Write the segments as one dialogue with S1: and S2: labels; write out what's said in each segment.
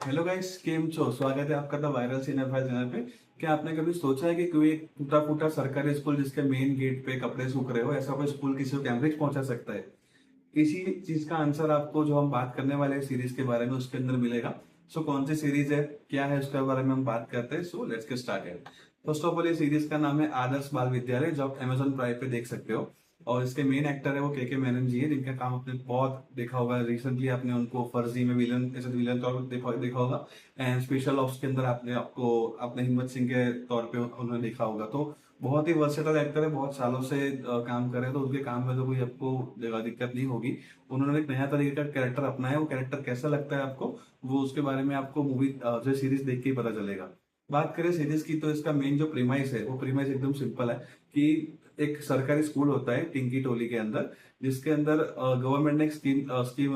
S1: Hello guys, केम छो। स्वागत है आपका द वायरल सिनेफाइल चैनल पे। क्या आपने कभी सोचा है कि कोई एक टूटा फूटा सरकारी स्कूल जिसके मेन गेट पे कपड़े सूख रहे हो, ऐसा कोई स्कूल किसी को कैम्ब्रिज पहुंचा सकता है? इसी चीज का आंसर आपको जो हम बात करने वाले सीरीज के बारे में उसके अंदर मिलेगा। सो कौन सी सीरीज है, क्या है, उसके बारे में हम बात करते हैं। So let's get started. First of all, ये सीरीज का नाम है आदर्श बाल विद्यालय, जो आप अमेजोन प्राइम पे देख सकते हो। और इसके मेन एक्टर है वो के मेनन जी है, जिनका काम आपने बहुत देखा होगा। रिसेंटली आपने उनको फर्जी में विलन, एज विलन तौर पर देखा होगा। एंड स्पेशल ऑप्स के अंदर आपने हिम्मत सिंह के तौर पे उन्हें देखा होगा। तो बहुत ही वर्सेटाइल एक्टर है, बहुत सालों से काम कर रहे हैं, तो उनके काम में तो कोई आपको दिक्कत नहीं होगी। उन्होंने एक नया तरीके का कैरेक्टर अपनाया है। वो कैरेक्टर कैसा लगता है आपको, वो उसके बारे में आपको मूवी जो सीरीज देख के ही पता चलेगा। बात करें सीरीज की, तो इसका मेन जो प्रीमाइस है वो प्रीमाइस एकदम सिंपल है कि एक सरकारी स्कूल होता है टिंकी टोली के अंदर, जिसके अंदर गवर्नमेंट ने एक स्कीम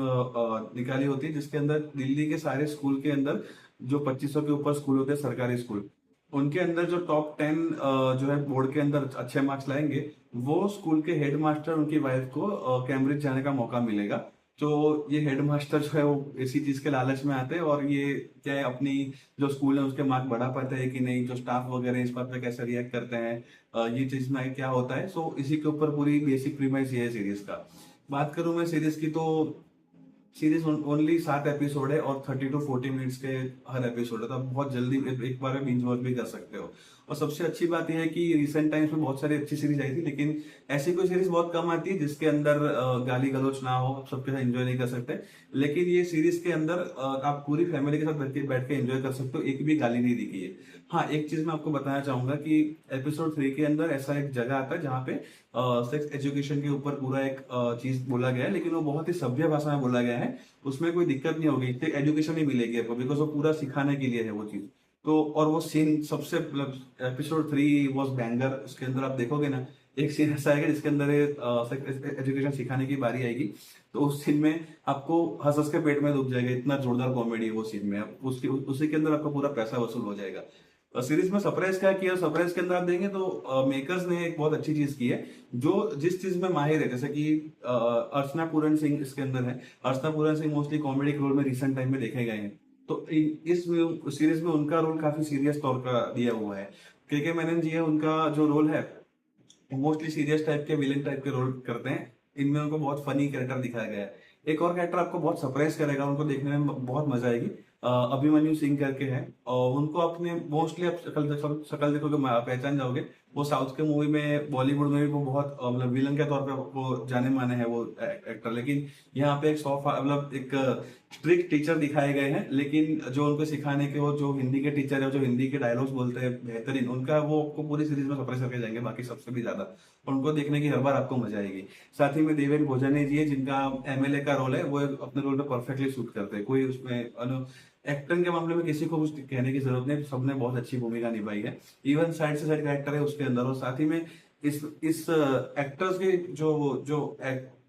S1: निकाली होती है, जिसके अंदर दिल्ली के सारे स्कूल के अंदर जो 2500 के ऊपर स्कूल होते हैं सरकारी स्कूल, उनके अंदर जो टॉप 10 जो है बोर्ड के अंदर अच्छे मार्क्स लाएंगे, वो स्कूल के हेड मास्टर उनकी वाइफ को कैम्ब्रिज जाने का मौका मिलेगा। तो ये हेड मास्टर जो है वो इसी चीज के लालच में आते हैं, और ये क्या है, अपनी जो स्कूल है उसके मार्क बढ़ा पाते हैं कि नहीं, जो स्टाफ वगैरह इस बात पे कैसे रिएक्ट करते हैं, ये चीज में क्या होता है। सो इसी के ऊपर पूरी बेसिक प्रीमाइस ये है सीरीज का। बात करूं मैं सीरीज की, तो सीरीज ओनली 7 एपिसोड है और 30 to 40 मिनट्स के हर एपिसोड है, तो आप बहुत जल्दी एक बार में बिंज वॉच भी कर सकते हो। और सबसे अच्छी बात यह है कि रिसेंट टाइम्स में बहुत सारी अच्छी सीरीज आई थी, लेकिन ऐसी कोई सीरीज बहुत कम आती है जिसके अंदर गाली गलौच ना हो, आप सबके साथ एंजॉय नहीं कर सकते। लेकिन ये सीरीज के अंदर आप पूरी फैमिली के साथ बैठ के एंजॉय कर सकते हो, एक भी गाली नहीं दिखी है। हाँ, एक चीज मैं आपको बताना चाहूंगा कि एपिसोड 3 के अंदर ऐसा एक जगह आता है जहाँ पे सेक्स एजुकेशन के ऊपर पूरा एक चीज बोला गया है, लेकिन वो बहुत ही सभ्य भाषा में बोला गया है। उसमें कोई दिक्कत नहीं होगी, एजुकेशन ही मिलेगी आपको, बिकॉज वो पूरा सिखाने के लिए है वो चीज। तो और वो सीन सबसे मतलब एपिसोड 3 वॉज बैंगर। उसके अंदर आप देखोगे ना, एक सीन ऐसा आएगा जिसके अंदर एजुकेशन सिखाने की बारी आएगी, तो उस सीन में आपको हंस हंस के पेट में दुख जाएगा, इतना जोरदार कॉमेडी है वो सीन में। उसकी उसी के अंदर आपका पूरा पैसा वसूल हो जाएगा। सीरीज में सरप्राइज क्या किया, सरप्राइज के अंदर आप देंगे तो मेकर्स ने एक बहुत अच्छी चीज की है। जो जिस चीज में माहिर है, जैसे कि अर्चना पूरन सिंह इसके अंदर है। Archana Puran Singh mostly comedy role में रिसेंट टाइम में देखे गए हैं, तो इस सीरीज में उनका रोल काफी सीरियस तौर का दिया हुआ है। के मेनन जी है, उनका जो रोल है मोस्टली सीरियस टाइप के विलेन टाइप के रोल करते हैं। इनमें उनको बहुत फनी कैरेक्टर दिखाया गया है। एक और कैरेक्टर आपको बहुत सरप्राइज करेगा, उनको देखने में बहुत मजा आएगी। अभिमन्यु सिंह करके हैं, और उनको अपने मोस्टली आप शक्ल देखोगे पहचान जाओगे। वो साउथ के मूवी में, बॉलीवुड में भी वो बहुत मतलब विलन के तौर पे वो जाने माने हैं वो एक्टर। लेकिन यहाँ पे एक सॉफ्ट मतलब एक स्ट्रिक्ट टीचर दिखाए गए हैं, लेकिन जो उनको सिखाने के, वो जो हिंदी के टीचर है, जो हिंदी के डायलॉग्स बोलते हैं बेहतरीन, उनका वो आपको पूरी सीरीज में सरप्राइज करके जाएंगे बाकी सबसे भी ज्यादा। और उनको देखने की हर बार आपको मजा आएगी। साथ ही में देवेन भोजने जी है, जिनका एमएलए का रोल है, वो अपने रोल में परफेक्टली सूट करते हैं। कोई उसमें एक्टिंग के मामले में किसी को कुछ कहने की जरूरत नहीं, सबने बहुत अच्छी भूमिका निभाई है। इवन साइड से साइड कैरेक्टर है उसके अंदर। और साथ ही में इस एक्टर्स के जो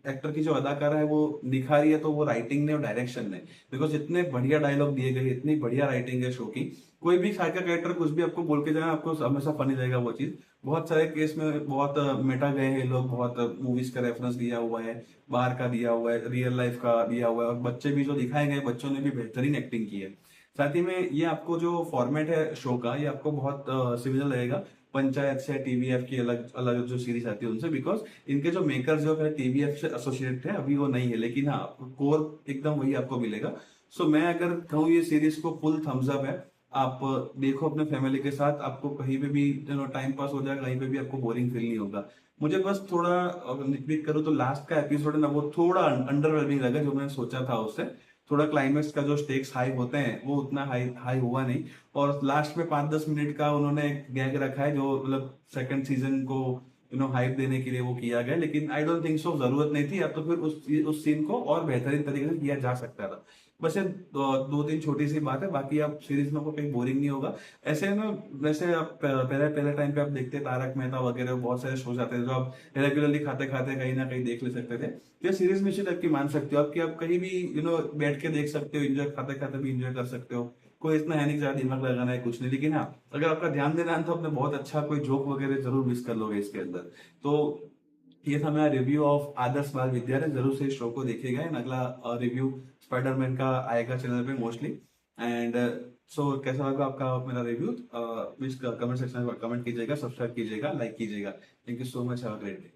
S1: एक्टर की जो अदाकारा है वो निखारी है, तो वो राइटिंग ने और डायरेक्शन ने। बिकॉज इतने बढ़िया डायलॉग दिए गए, इतनी बढ़िया राइटिंग है शो की। कोई भी साइड का कैरेक्टर कुछ भी आपको बोल के जाए, आपको हमेशा फनी रहेगा वो चीज। बहुत सारे केस में बहुत मेटा गए हैं लोग, बहुत मूवीज का रेफरेंस दिया हुआ है, बाहर का दिया हुआ है, रियल लाइफ का दिया हुआ है, और बच्चे भी जो दिखाए गए, बच्चों ने भी बेहतरीन एक्टिंग की है। साथ ही में ये आपको जो फॉर्मेट है शो का, ये आपको बहुत सिमिलर लगेगा पंचायत से, टीवीएफ की अलग अलग जो सीरीज आती है उनसे। बिकॉज इनके जो मेकर्स जो है टीवीएफ से एसोसिएटेड है, अभी वो नहीं है, लेकिन हाँ कोर एकदम वही आपको मिलेगा। सो मैं अगर कहूँ, ये सीरीज को फुल थम्स अप है। आप देखो अपने फैमिली के साथ, आपको कहीं पे भी टाइम पास हो जाएगा, कहीं पे भी आपको बोरिंग फील नहीं होगा। मुझे बस थोड़ा निटपिक करूँ तो लास्ट का एपिसोड है ना, वो थोड़ा अंडरवेलमिंग लगा, जो मैंने सोचा था उससे। थोड़ा क्लाइमेक्स का जो स्टेक्स हाई होते हैं वो उतना हाई हाई हुआ नहीं। और लास्ट में 5-10 मिनट का उन्होंने एक गैग रखा है, जो मतलब सेकंड सीजन को हाइप देने के लिए वो किया गया, लेकिन आई डोंट थिंक सो जरूरत नहीं थी। या तो फिर उस सीन को और बेहतरीन तरीके से किया जा सकता था। बस ये दो तीन छोटी सी बात है, बाकी आप सीरीज में आपको कहीं बोरिंग नहीं होगा। ऐसे ना, वैसे आप पहले पहले टाइम पे आप देखते तारक मेहता वगैरह, बहुत सारे शोज आते थे जो आप रेगुलरली खाते खाते कहीं ना कहीं देख ले सकते थे। तो ये सीरीज में इसी टाइप की मान सकते हो आप, कि आप कहीं भी बैठ के देख सकते हो, इंजॉय खाते खाते भी इंजॉय कर सकते हो। कोई इतना है नहीं ज्यादा दिमाग लगाना है, कुछ नहीं। लेकिन हाँ, अगर आपका ध्यान देना है तो आपने बहुत अच्छा कोई जोक वगैरह जरूर मिस कर लोगे इसके अंदर। तो ये था मेरा रिव्यू ऑफ आदर्श बाल विद्यालय। जरूर से इस शो को देखिएगा। एंड अगला रिव्यू स्पाइडरमैन का आएगा चैनल पे मोस्टली। एंड सो कैसा लगा आपका मेरा रिव्यू, प्लीज कमेंट सेक्शन में कमेंट कीजिएगा, सब्सक्राइब कीजिएगा, लाइक कीजिएगा। Thank you so much, have a great day.